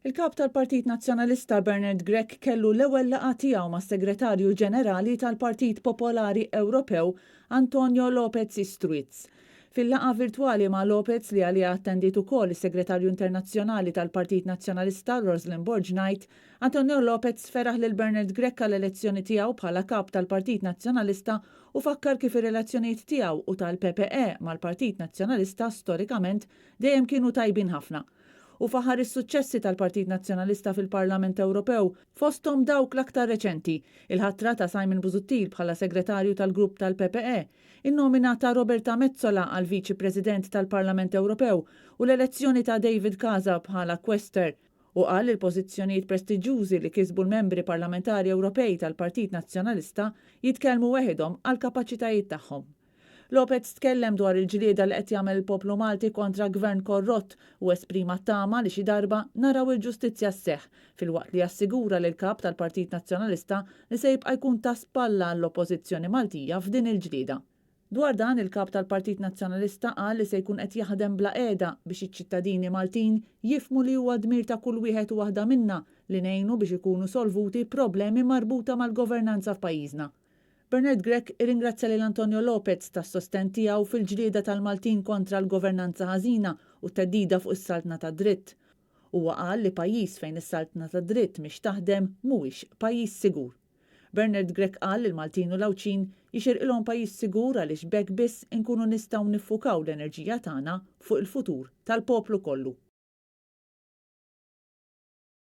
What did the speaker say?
Il-kap tal-Partit Nazzjonalista Bernard Grech kellu l-ewwel laqgħa tiegħu mas-Segretarju Ġenerali tal-Partit Popolari Ewropew Antonio López Istúriz. Fil-laqgħa virtwali ma' López li għaliha attendit ukoll is-Segretarju Internazzjonali tal-Partit Nazzjonalista Rosalind Borġnajt, Antonio López feraħ lil Bernard Grech għall-elezzjoni tiegħu bħala kap tal-Partit Nazzjonalista u fakkar kif ir-relazzjonijiet tiegħu u tal-PPE mal-Partit Nazzjonalista storikament dejjem kienu tajbin ħafna. U faħar is-suċċessi tal-Partit Nazzjonalista fil-Parlament Ewropew fosthom dawk l-aktar reċenti, il-ħatra ta' Simon Busuttil bħala segretarju tal-grupp tal-PPE, in-nomina ta' Roberta Metsola għal Viċi President tal-Parlament Ewropew u l-elezzjoni ta' David Casa bħala Quester u qal il-pożizzjonijiet prestiġjużi li kisbu l-membri parlamentari Ewropej tal-Partit Nazzjonalista jitkellmu weħidhom għal kapaċitajiet tagħhom. López tkellem dwar il-ġlieda li qed jagħmel il-poplu Malti kontra gvern korrott u esprima tama li xi darba naraw il-ġustizzja sseħħ filwaqt li assigura lil kap tal-Partit Nazzjonalista li se jibqa' jkun ta' spalla għall-Oppożizzjoni Maltija f'din il-ġlieda. Dwar dan il-kap tal-Partit Nazzjonalista qal li se jkun qed jaħdem bla qiegħda biex iċ-ċittadini Maltin jifhmu li huwa dmir ta' kull wieħed u waħda minna li ngħinu biex ikunu solvuti problemi marbuta mal-governanza f'pajjiżna. Bernard Grech irringrazzja lil Antonio López tas-sosten tiegħu fil-ġlieda tal-Maltin kontra l-governanza ħażina u t-teddida fuq is-saltna tad dritt. Huwa qal li pajjiż fejn is-saltna tad dritt mhix taħdem mhuwiex pajjiż sigur. Bernard Grech qal li l-Maltin u l-Awċin jixirqilhom pajjiż sigur għaliex b'hekk biss inkunu nistgħu niffukaw l-enerġija tagħna fuq il-futur tal-poplu kollu.